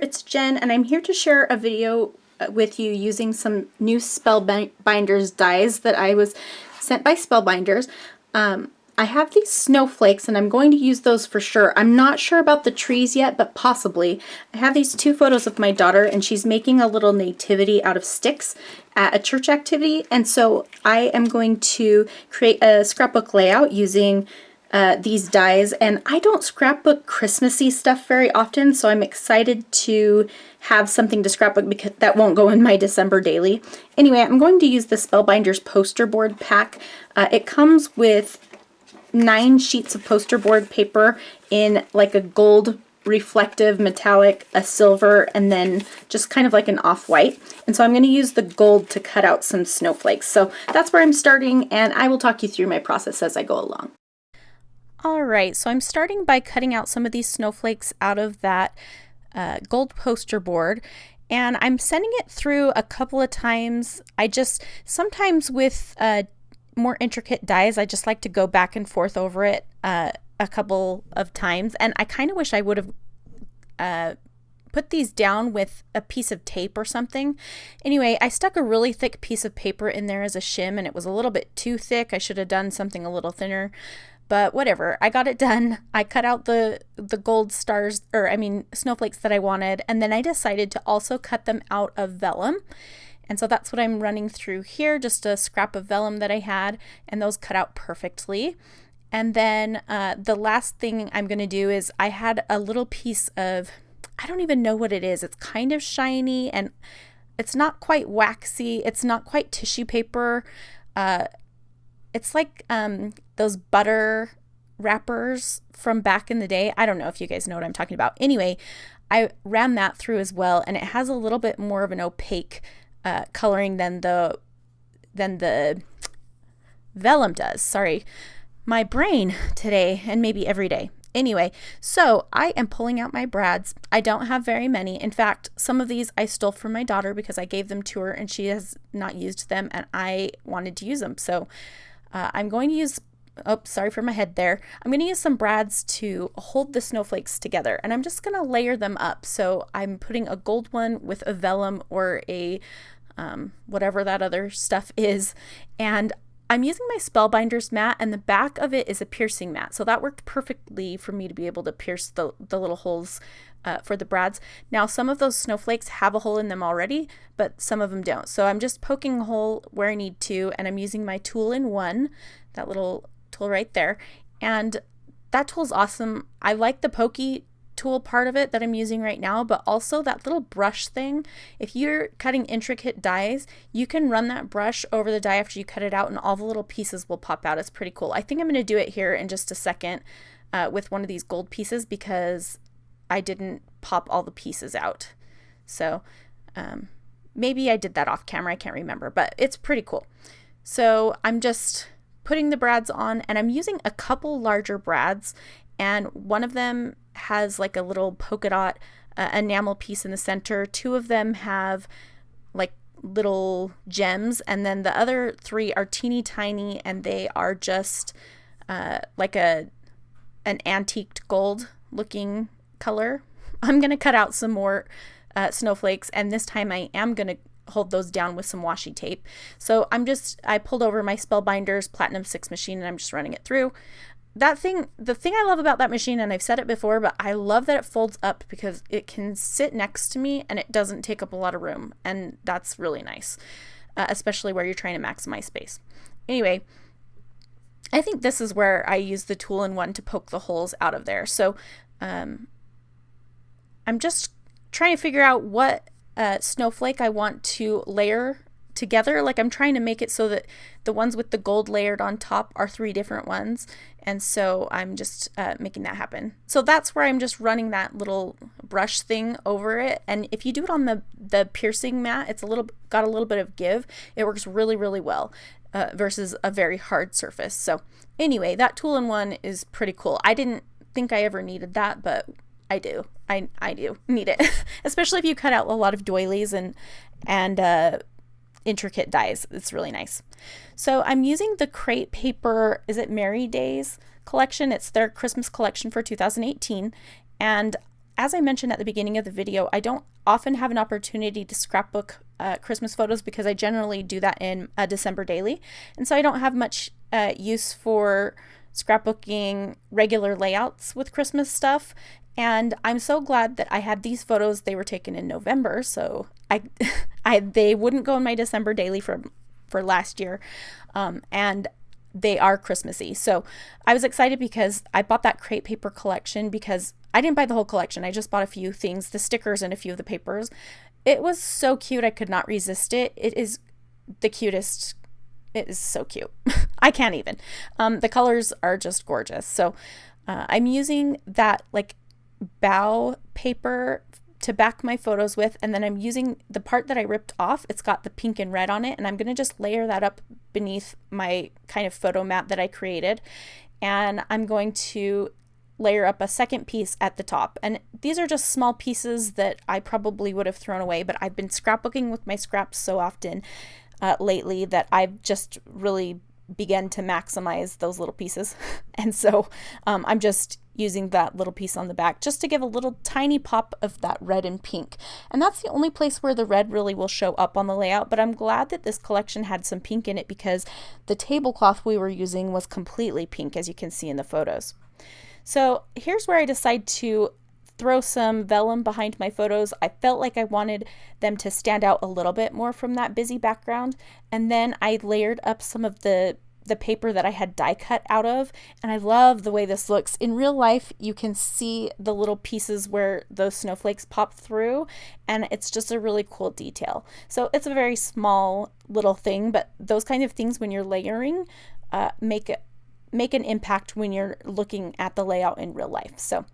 it's Jen, and I'm here to share a video with you using some new Spellbinders dies that I was sent by Spellbinders. I have these snowflakes, and I'm going to use those for sure. I'm not sure about the trees yet, but possibly. I have these two photos of my daughter, and she's making a little nativity out of sticks at a church activity, and so I am going to create a scrapbook layout using these dies. And I don't scrapbook Christmassy stuff very often, so I'm excited to have something to scrapbook because that won't go in my December daily. Anyway, I'm going to use the Spellbinders poster board pack. It comes with 9 sheets of poster board paper in like a gold reflective metallic, a silver, and then just kind of like an off-white. And so I'm going to use the gold to cut out some snowflakes. So that's where I'm starting, and I will talk you through my process as I go along. Alright, so I'm starting by cutting out some of these snowflakes out of that gold poster board, and I'm sending it through a couple of times. Sometimes with more intricate dies, I just like to go back and forth over it a couple of times, and I kind of wish I would have put these down with a piece of tape or something. Anyway, I stuck a really thick piece of paper in there as a shim, and it was a little bit too thick. I should have done something a little thinner. But whatever, I got it done. I cut out the gold stars, snowflakes that I wanted, and then I decided to also cut them out of vellum. And so that's what I'm running through here, just a scrap of vellum that I had, and those cut out perfectly. And then the last thing I'm going to do is I had a little piece of, I don't even know what it is. It's kind of shiny, and it's not quite waxy. It's not quite tissue paper. It's like those butter wrappers from back in the day. I don't know if you guys know what I'm talking about. Anyway, I ran that through as well, and it has a little bit more of an opaque coloring than the vellum does. Sorry, my brain today, and maybe every day. Anyway, so I am pulling out my brads. I don't have very many. In fact, some of these I stole from my daughter because I gave them to her and she has not used them, and I wanted to use them. So I'm going to use, sorry for my head there. I'm going to use some brads to hold the snowflakes together, and I'm just going to layer them up. So I'm putting a gold one with a vellum or a whatever that other stuff is, and I'm using my Spellbinders mat, and the back of it is a piercing mat. So that worked perfectly for me to be able to pierce the little holes for the brads. Now, some of those snowflakes have a hole in them already, but some of them don't. So I'm just poking a hole where I need to, and I'm using my tool-in-one, that little tool right there. And that tool's awesome. I like the pokey tool part of it that I'm using right now, but also that little brush thing. If you're cutting intricate dies, you can run that brush over the die after you cut it out, and all the little pieces will pop out. It's pretty cool. I think I'm going to do it here in just a second with one of these gold pieces because I didn't pop all the pieces out. So maybe I did that off camera. I can't remember, but it's pretty cool. So I'm just putting the brads on, and I'm using a couple larger brads, and one of them has like a little polka dot enamel piece in the center. 2 of them have like little gems, and then the other 3 are teeny tiny, and they are just like an antiqued gold looking color. I'm going to cut out some more snowflakes, and this time I am going to hold those down with some washi tape. So I pulled over my Spellbinders Platinum 6 machine, and I'm just running it through. The thing I love about that machine, and I've said it before, but I love that it folds up because it can sit next to me and it doesn't take up a lot of room, and that's really nice, especially where you're trying to maximize space. Anyway, I think this is where I use the tool-in-one to poke the holes out of there. So I'm just trying to figure out what snowflake I want to layer together. Like, I'm trying to make it so that the ones with the gold layered on top are 3 different ones, and so I'm just making that happen. So that's where I'm just running that little brush thing over it, and if you do it on the piercing mat, it's got a little bit of give. It works really, really well versus a very hard surface. So anyway, that tool-in-one is pretty cool. I didn't think I ever needed that, but I do. I do need it, especially if you cut out a lot of doilies and intricate dies. It's really nice. So I'm using the Crate Paper, is it Merry Days collection? It's their Christmas collection for 2018. And as I mentioned at the beginning of the video, I don't often have an opportunity to scrapbook Christmas photos because I generally do that in a December daily. And so I don't have much use for scrapbooking regular layouts with Christmas stuff. And I'm so glad that I had these photos. They were taken in November, so they wouldn't go in my December daily for last year. And they are Christmassy. So I was excited because I bought that crepe paper collection because I didn't buy the whole collection. I just bought a few things, the stickers and a few of the papers. It was so cute. I could not resist it. It is the cutest. It is so cute. I can't even. The colors are just gorgeous. So I'm using that like bow paper to back my photos with, and then I'm using the part that I ripped off. It's got the pink and red on it, and I'm going to just layer that up beneath my kind of photo mat that I created, and I'm going to layer up a second piece at the top. And these are just small pieces that I probably would have thrown away, but I've been scrapbooking with my scraps so often lately that I've just really began to maximize those little pieces. And so I'm just using that little piece on the back just to give a little tiny pop of that red and pink. And that's the only place where the red really will show up on the layout, but I'm glad that this collection had some pink in it because the tablecloth we were using was completely pink, as you can see in the photos. So here's where I decide to throw some vellum behind my photos. I felt like I wanted them to stand out a little bit more from that busy background. And then I layered up some of the paper that I had die cut out of, and I love the way this looks. In real life, you can see the little pieces where those snowflakes pop through, and it's just a really cool detail. So it's a very small little thing, but those kind of things when you're layering make an impact when you're looking at the layout in real life. So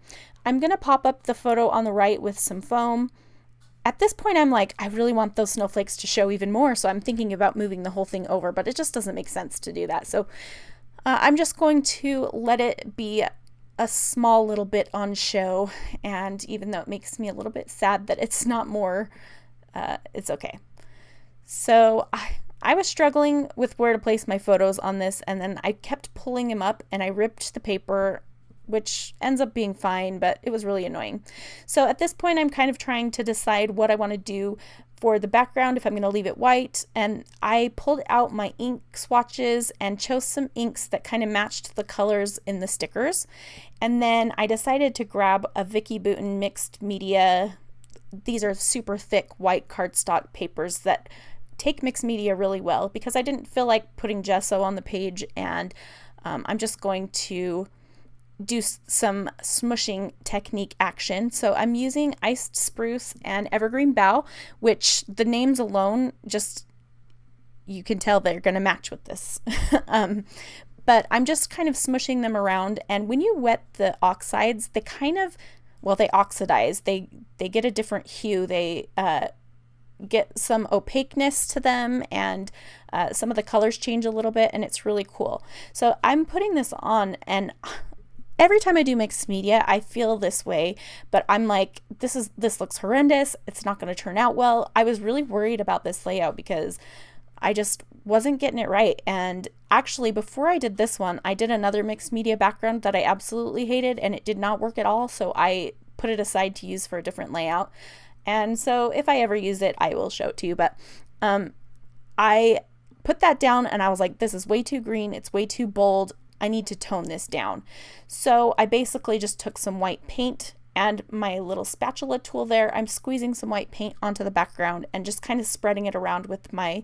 I'm going to pop up the photo on the right with some foam. At this point, I'm like, I really want those snowflakes to show even more, so I'm thinking about moving the whole thing over, but it just doesn't make sense to do that. So I'm just going to let it be a small little bit on show, and even though it makes me a little bit sad that it's not more, it's okay. So I was struggling with where to place my photos on this, and then I kept pulling them up, and I ripped the paper, which ends up being fine, but it was really annoying. So at this point, I'm kind of trying to decide what I want to do for the background, if I'm going to leave it white. And I pulled out my ink swatches and chose some inks that kind of matched the colors in the stickers. And then I decided to grab a Vicky Bouton mixed media. These are super thick white cardstock papers that take mixed media really well because I didn't feel like putting gesso on the page, and I'm just going to do some smushing technique action. So I'm using iced spruce and evergreen bough, which the names alone, just you can tell they're going to match with this. But I'm just kind of smushing them around, and when you wet the oxides, they kind of, well, they oxidize. They get a different hue. They get some opaqueness to them, and some of the colors change a little bit, and it's really cool. So I'm putting this on, and every time I do mixed media, I feel this way, but I'm like, this looks horrendous. It's not going to turn out well. I was really worried about this layout because I just wasn't getting it right. And actually, before I did this one, I did another mixed media background that I absolutely hated, and it did not work at all. So I put it aside to use for a different layout. And so if I ever use it, I will show it to you. But I put that down, and I was like, this is way too green. It's way too bold. I need to tone this down. So I basically just took some white paint and my little spatula tool there. I'm squeezing some white paint onto the background and just kind of spreading it around with my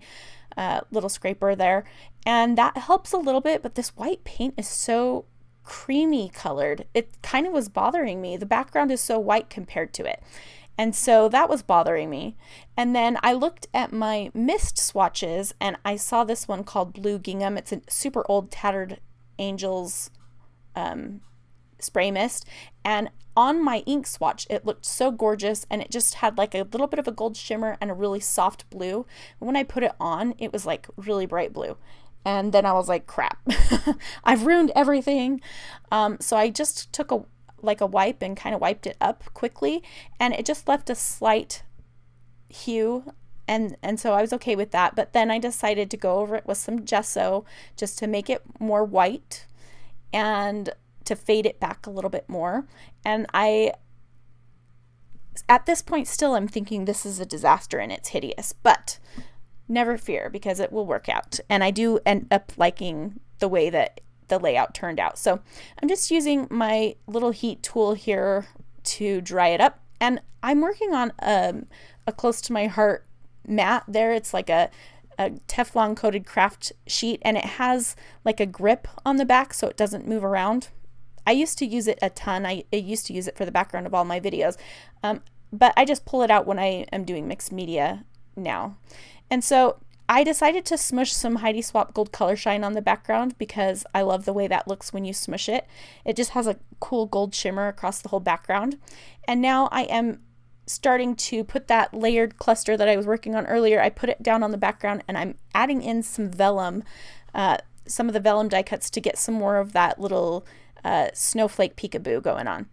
little scraper there. And that helps a little bit, but this white paint is so creamy colored. It kind of was bothering me. The background is so white compared to it. And so that was bothering me. And then I looked at my mist swatches, and I saw this one called Blue Gingham. It's a super old tattered Angels spray mist, and on my ink swatch it looked so gorgeous, and it just had like a little bit of a gold shimmer and a really soft blue. And when I put it on, it was like really bright blue, and then I was like, crap. I've ruined everything. So I just took a wipe and kind of wiped it up quickly, and it just left a slight hue. And so I was okay with that, but then I decided to go over it with some gesso just to make it more white and to fade it back a little bit more. And I at this point still I'm thinking this is a disaster and it's hideous, but never fear, because it will work out. And I do end up liking the way that the layout turned out. So I'm just using my little heat tool here to dry it up. And I'm working on a close to my heart mat there. It's like a Teflon coated craft sheet, and it has like a grip on the back so it doesn't move around. I used to use it a ton. I used to use it for the background of all my videos, but I just pull it out when I am doing mixed media now. And so I decided to smush some Heidi Swapp Gold Color Shine on the background because I love the way that looks when you smush it. It just has a cool gold shimmer across the whole background. And now I am starting to put that layered cluster that I was working on earlier. I put it down on the background, and I'm adding in some vellum, some of the vellum die cuts to get some more of that little snowflake peekaboo going on.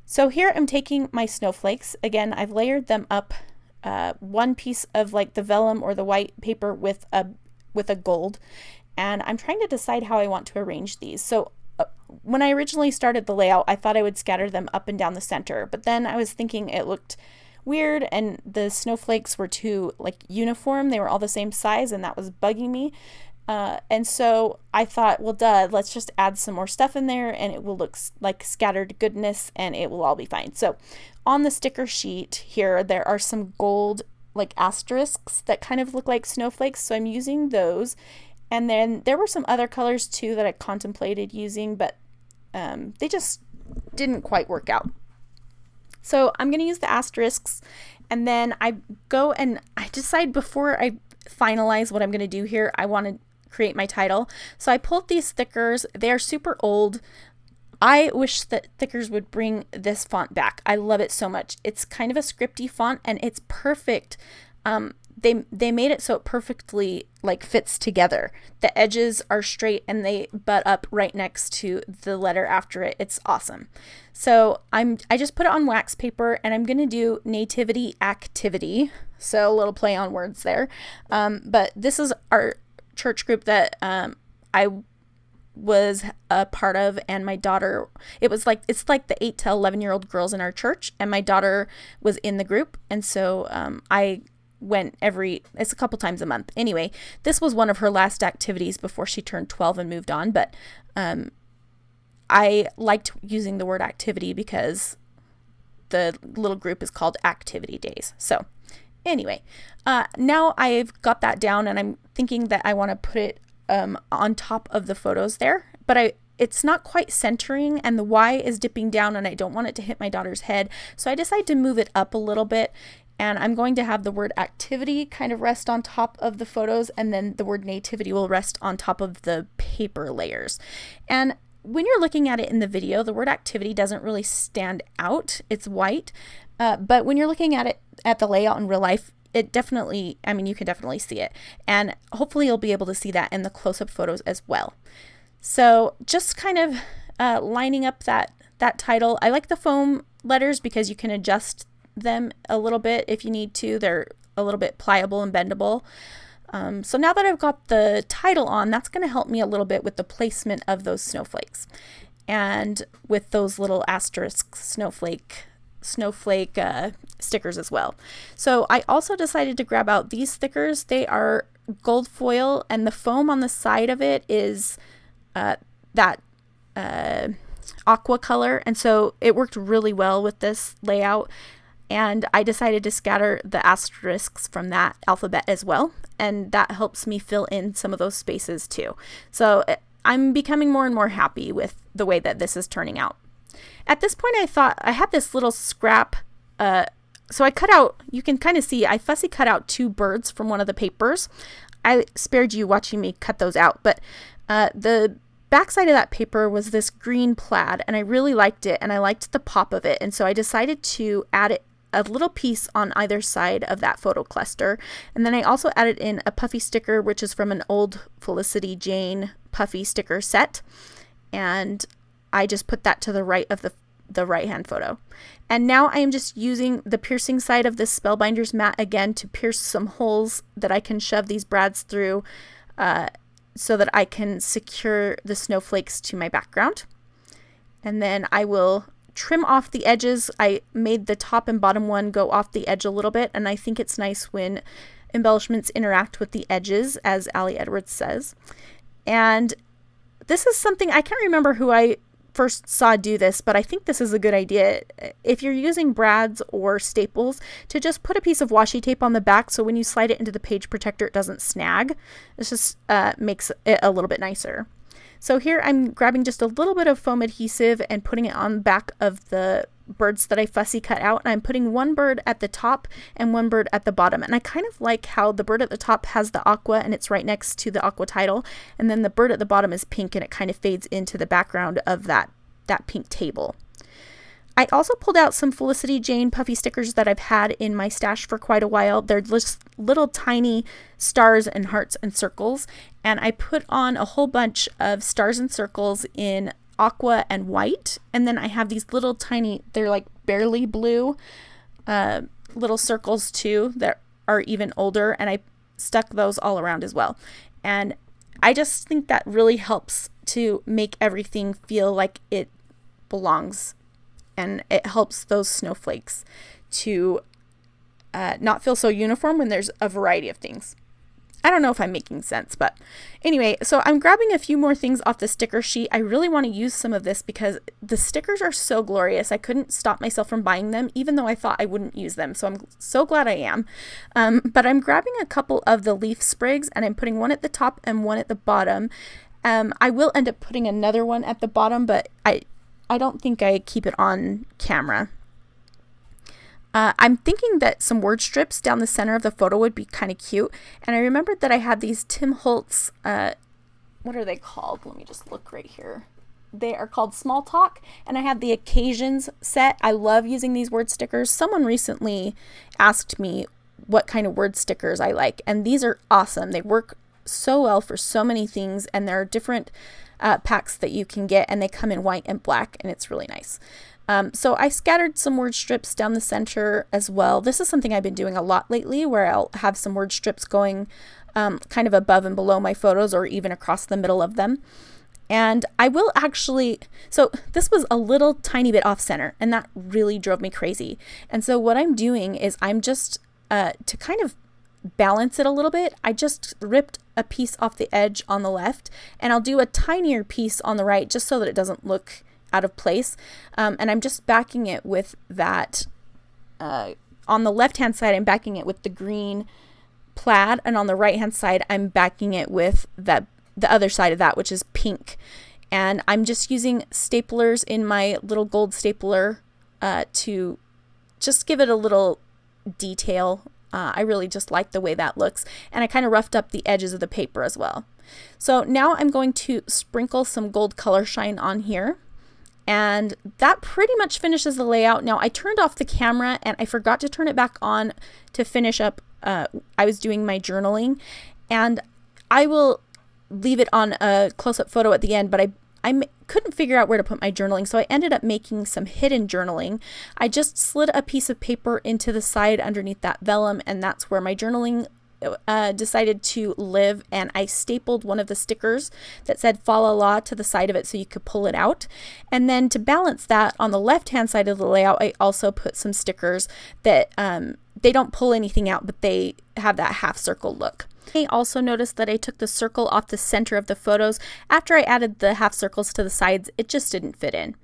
So here I'm taking my snowflakes. Again, I've layered them up, one piece of like the vellum or the white paper with a gold, and I'm trying to decide how I want to arrange these. So when I originally started the layout, I thought I would scatter them up and down the center, but then I was thinking it looked weird and the snowflakes were too like uniform. They were all the same size, and that was bugging me. And so I thought, well, let's just add some more stuff in there and it will look like scattered goodness and it will all be fine. So on the sticker sheet here, there are some gold like asterisks that kind of look like snowflakes. So I'm using those. And then there were some other colors too that I contemplated using, but they just didn't quite work out. So I'm going to use the asterisks, and then I go and I decide before I finalize what I'm going to do here, I want to create my title. So I pulled these stickers. They are super old. I wish that stickers would bring this font back. I love it so much. It's kind of a scripty font, and it's perfect. They made it so it perfectly like fits together. The edges are straight and they butt up right next to the letter after it. It's awesome. So I just put it on wax paper, and I'm gonna do Nativity Activity. So a little play on words there. But this is our church group that I was a part of, and my daughter, it's like the 8 to 11-year-old girls in our church, and my daughter was in the group, and so I went it's a couple times a month. Anyway, this was one of her last activities before she turned 12 and moved on, but I liked using the word activity because the little group is called Activity Days. So anyway, now I've got that down, and I'm thinking that I want to put it on top of the photos there, but it's not quite centering, and the Y is dipping down, and I don't want it to hit my daughter's head. So I decided to move it up a little bit, and I'm going to have the word activity kind of rest on top of the photos, and then the word nativity will rest on top of the paper layers. And when you're looking at it in the video, the word activity doesn't really stand out. It's white, but when you're looking at it at the layout in real life, it definitely, you can definitely see it. And hopefully you'll be able to see that in the close-up photos as well. So just kind of lining up that title. I like the foam letters because you can adjust them a little bit if you need to. They're a little bit pliable and bendable. So now that I've got the title on, that's going to help me a little bit with the placement of those snowflakes and with those little asterisk snowflake stickers as well. So I also decided to grab out these stickers. They are gold foil, and the foam on the side of it is that aqua color, and so it worked really well with this layout. And I decided to scatter the asterisks from that alphabet as well, and that helps me fill in some of those spaces too. So I'm becoming more and more happy with the way that this is turning out. At this point, I thought I had this little scrap, so I cut out, you can kind of see, I fussy cut out 2 birds from one of the papers. I spared you watching me cut those out, but the backside of that paper was this green plaid, and I really liked it, and I liked the pop of it, and so I decided to add a little piece on either side of that photo cluster. And then I also added in a Puffy sticker, which is from an old Felicity Jane Puffy sticker set, and I just put that to the right of the right hand photo. And now I am just using the piercing side of this Spellbinders mat again to pierce some holes that I can shove these brads through so that I can secure the snowflakes to my background. And then I will trim off the edges. I made the top and bottom one go off the edge a little bit, and I think it's nice when embellishments interact with the edges, as Ali Edwards says. And this is something, I can't remember who I first saw do this, but I think this is a good idea. If you're using brads or staples, to just put a piece of washi tape on the back so when you slide it into the page protector it doesn't snag. This just makes it a little bit nicer. So here I'm grabbing just a little bit of foam adhesive and putting it on the back of the birds that I fussy cut out, and I'm putting one bird at the top and one bird at the bottom. And I kind of like how the bird at the top has the aqua and it's right next to the aqua title, and then the bird at the bottom is pink and it kind of fades into the background of that pink table. I also pulled out some Felicity Jane puffy stickers that I've had in my stash for quite a while. They're just little tiny stars and hearts and circles, and I put on a whole bunch of stars and circles in aqua and white, and then I have these little tiny, they're like barely blue little circles too that are even older, and I stuck those all around as well. And I just think that really helps to make everything feel like it belongs, and it helps those snowflakes to not feel so uniform when there's a variety of things. I don't know if I'm making sense, but anyway, so I'm grabbing a few more things off the sticker sheet. I really want to use some of this because the stickers are so glorious. I couldn't stop myself from buying them, even though I thought I wouldn't use them. So I'm so glad I am. But I'm grabbing a couple of the leaf sprigs, and I'm putting one at the top and one at the bottom. I will end up putting another one at the bottom, but I don't think I keep it on camera. I'm thinking that some word strips down the center of the photo would be kind of cute. And I remembered that I had these Tim Holtz, what are they called? Let me just look right here. They are called Small Talk, and I had the Occasions set. I love using these word stickers. Someone recently asked me what kind of word stickers I like, and these are awesome. They work so well for so many things, and there are different packs that you can get, and they come in white and black, and it's really nice. So I scattered some word strips down the center as well. This is something I've been doing a lot lately, where I'll have some word strips going kind of above and below my photos, or even across the middle of them. And I will actually, so this was a little tiny bit off center, and that really drove me crazy. And so what I'm doing is I'm just, to kind of balance it a little bit, I just ripped a piece off the edge on the left, and I'll do a tinier piece on the right just so that it doesn't look out of place. And I'm just backing it with that, on the left hand side I'm backing it with the green plaid, and on the right hand side I'm backing it with the other side of that, which is pink. And I'm just using staplers in my little gold stapler to just give it a little detail. I really just like the way that looks, and I kind of roughed up the edges of the paper as well. So now I'm going to sprinkle some gold color shine on here. And that pretty much finishes the layout. Now I turned off the camera and I forgot to turn it back on to finish up. I was doing my journaling, and I will leave it on a close-up photo at the end, but I couldn't figure out where to put my journaling, so I ended up making some hidden journaling. I just slid a piece of paper into the side underneath that vellum, and that's where my journaling decided to live, and I stapled one of the stickers that said Falala to the side of it so you could pull it out. And then to balance that, on the left hand side of the layout, I also put some stickers that they don't pull anything out, but they have that half circle look. I also noticed that I took the circle off the center of the photos. After I added the half circles to the sides, it just didn't fit in.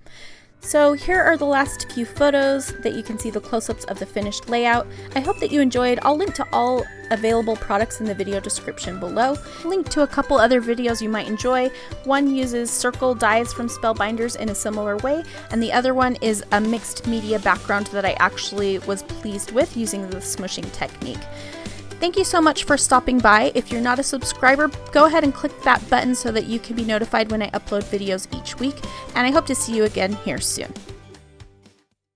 So here are the last few photos that you can see the close-ups of the finished layout. I hope that you enjoyed. I'll link to all available products in the video description below. Link to a couple other videos you might enjoy. One uses circle dies from Spellbinders in a similar way, and the other one is a mixed media background that I actually was pleased with using the smushing technique. Thank you so much for stopping by. If you're not a subscriber, go ahead and click that button so that you can be notified when I upload videos each week, and I hope to see you again here soon.